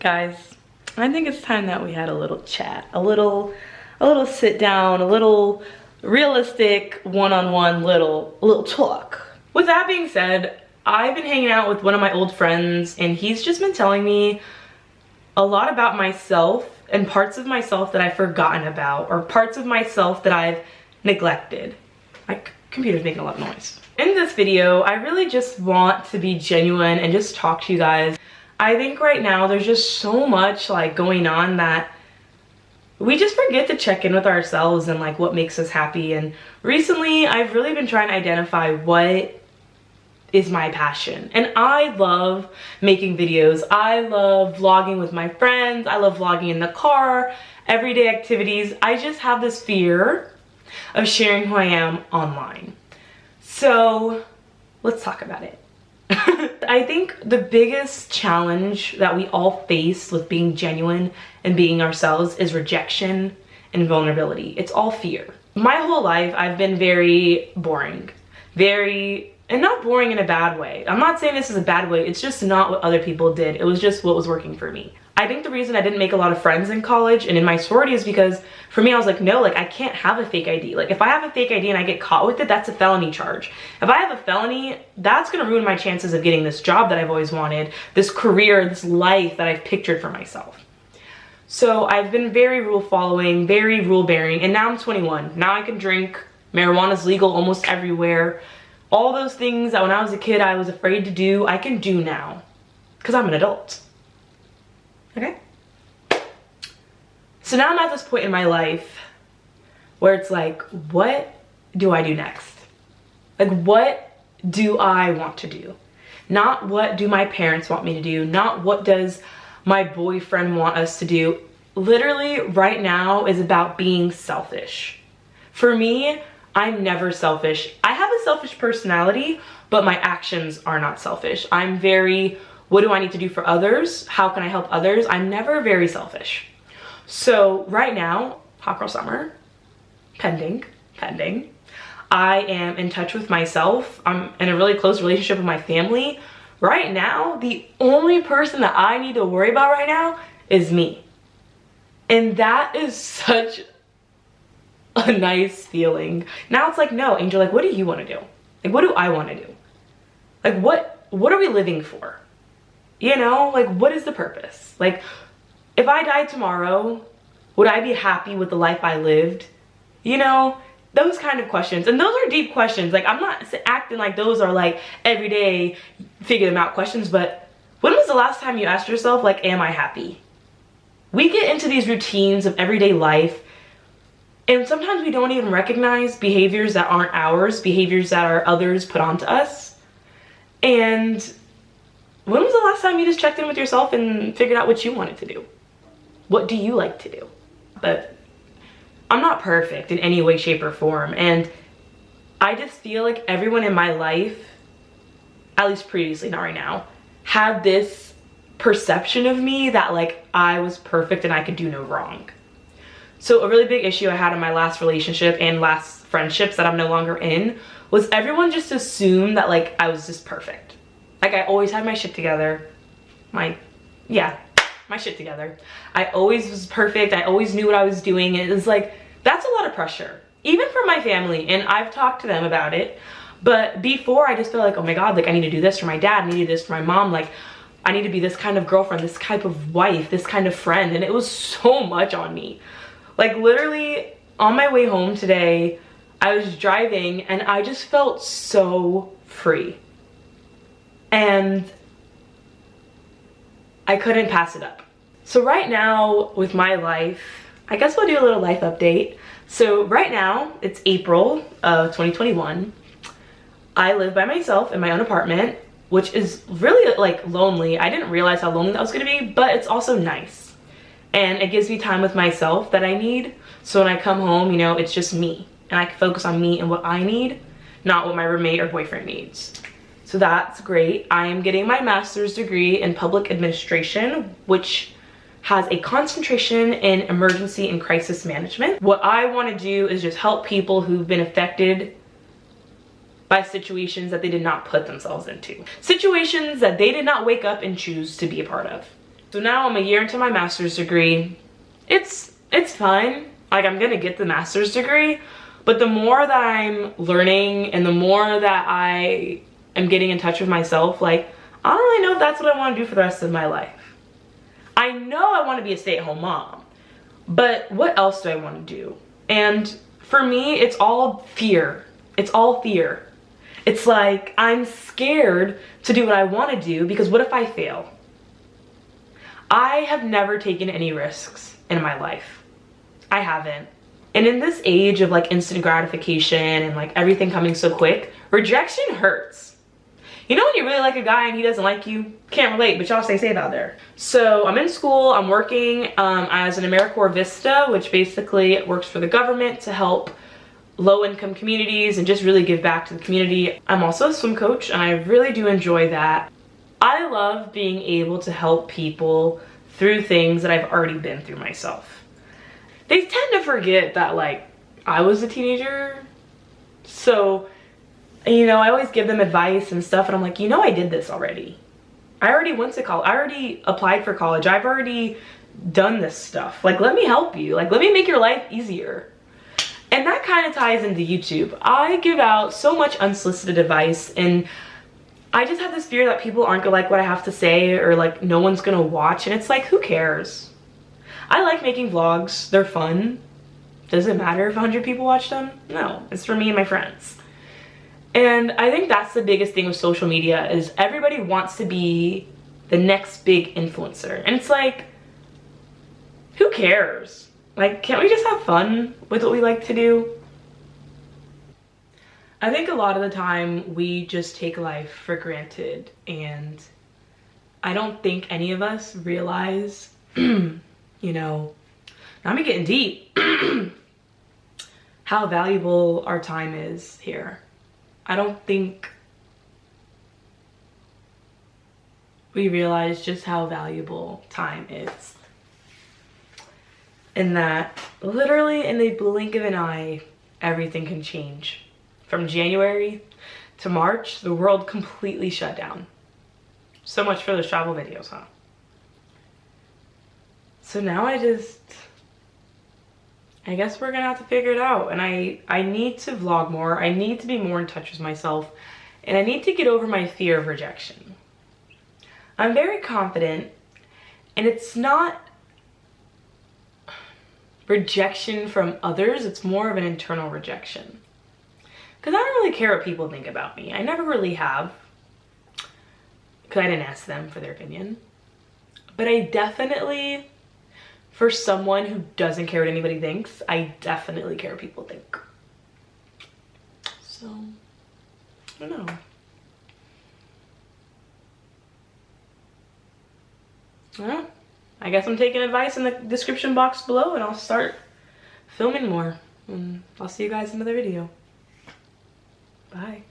Guys, I think it's time that we had a little chat, a little sit down, a little realistic one-on-one little talk. With that being said, I've been hanging out with one of my old friends and he's just been telling me a lot about myself and parts of myself that I've forgotten about, or parts of myself that I've neglected. My computer's making a lot of noise. In this video, I really just want to be genuine and just talk to you guys. I think right now there's just so much like going on that we just forget to check in with ourselves and like what makes us happy. And recently I've really been trying to identify what is my passion. And I love making videos. I love vlogging with my friends. I love vlogging in the car, everyday activities. I just have this fear of sharing who I am online. So let's talk about it. I think the biggest challenge that we all face with being genuine and being ourselves is rejection and vulnerability. It's all fear. My whole life I've been very boring, and not boring in a bad way. I'm not saying this is a bad way, it's just not what other people did. It was just what was working for me. I think the reason I didn't make a lot of friends in college and in my sorority is because for me, I was like, no, like I can't have a fake ID. Like if I have a fake ID and I get caught with it, that's a felony charge. If I have a felony, that's gonna ruin my chances of getting this job that I've always wanted, this career, this life that I've pictured for myself. So I've been very rule following, very rule bearing, and now I'm 21. Now I can drink, marijuana's legal almost everywhere. All those things that when I was a kid I was afraid to do, I can do now because I'm an adult. Okay? So now I'm at this point in my life where it's like, what do I do next? Like, what do I want to do? Not what do my parents want me to do, not what does my boyfriend want us to do. Literally right now is about being selfish. For me, I'm never selfish. I have a selfish personality, but my actions are not selfish. I'm very, what do I need to do for others? How can I help others? I'm never very selfish. So right now, hot girl summer, pending. I am in touch with myself. I'm in a really close relationship with my family. Right now, the only person that I need to worry about right now is me. And that is such a nice feeling. Now it's like, no, Angel, like what do you want to do? Like what do I want to do? Like what are we living for? You know, like what is the purpose? Like if I died tomorrow, would I be happy with the life I lived? You know, those kind of questions. And those are deep questions. Like I'm not acting like those are like everyday figure them out questions, but when was the last time you asked yourself like, am I happy? We get into these routines of everyday life and sometimes we don't even recognize behaviors that aren't ours, behaviors that are others put onto us. And when was the last time you just checked in with yourself and figured out what you wanted to do? What do you like to do? But I'm not perfect in any way, shape, or form. And I just feel like everyone in my life, at least previously, not right now, had this perception of me that like I was perfect and I could do no wrong. So a really big issue I had in my last relationship and last friendships that I'm no longer in was everyone just assumed that like I was just perfect. Like I always had my shit together. My shit together. I always was perfect. I always knew what I was doing. It was like, that's a lot of pressure, even for my family. And I've talked to them about it. But before I just felt like, oh my God, like I need to do this for my dad. I need to do this for my mom. Like I need to be this kind of girlfriend, this type of wife, this kind of friend. And it was so much on me. Like literally on my way home today, I was driving and I just felt so free. And I couldn't pass it up. So right now with my life, I guess we'll do a little life update. So right now it's April of 2021. I live by myself in my own apartment, which is really like lonely. I didn't realize how lonely that was gonna be, but it's also nice. And it gives me time with myself that I need. So when I come home, you know, it's just me. And I can focus on me and what I need, not what my roommate or boyfriend needs. So that's great. I am getting my master's degree in public administration, which has a concentration in emergency and crisis management. What I want to do is just help people who've been affected by situations that they did not put themselves into. Situations that they did not wake up and choose to be a part of. So now I'm a year into my master's degree. It's fun. Like, I'm gonna get the master's degree, but the more that I'm learning and the more that I am getting in touch with myself, like, I don't really know if that's what I want to do for the rest of my life. I know I want to be a stay-at-home mom, but what else do I want to do? And for me, it's all fear. It's all fear. It's like, I'm scared to do what I want to do because what if I fail? I have never taken any risks in my life. I haven't. And in this age of like instant gratification and like everything coming so quick, rejection hurts. You know when you really like a guy and he doesn't like you? Can't relate, but y'all stay safe out there. So I'm in school, I'm working as an AmeriCorps Vista, which basically works for the government to help low-income communities and just really give back to the community. I'm also a swim coach and I really do enjoy that. I love being able to help people through things that I've already been through myself. They tend to forget that like I was a teenager. So, you know, I always give them advice and stuff and I'm like, you know, I did this already. I already went to college. I already applied for college. I've already done this stuff. Like, let me help you. Like, let me make your life easier. And that kind of ties into YouTube. I give out so much unsolicited advice and I just have this fear that people aren't gonna like what I have to say or like no one's gonna watch, and it's like, who cares? I like making vlogs, they're fun. Does it matter if 100 people watch them? No, it's for me and my friends. And I think that's the biggest thing with social media is everybody wants to be the next big influencer. And it's like, who cares? Like, can't we just have fun with what we like to do? I think a lot of the time we just take life for granted, and I don't think any of us realize, you know, now I'm getting deep, how valuable our time is here. I don't think we realize just how valuable time is. And that literally in the blink of an eye, everything can change. From January to March, the world completely shut down. So much for those travel videos, huh? So now I guess we're gonna have to figure it out. And I need to vlog more. I need to be more in touch with myself. And I need to get over my fear of rejection. I'm very confident, and it's not rejection from others, it's more of an internal rejection. Because I don't really care what people think about me. I never really have. Because I didn't ask them for their opinion. But I definitely, for someone who doesn't care what anybody thinks, I definitely care what people think. So, I don't know. Well, I guess I'm taking advice in the description box below and I'll start filming more. And I'll see you guys in another video. Bye.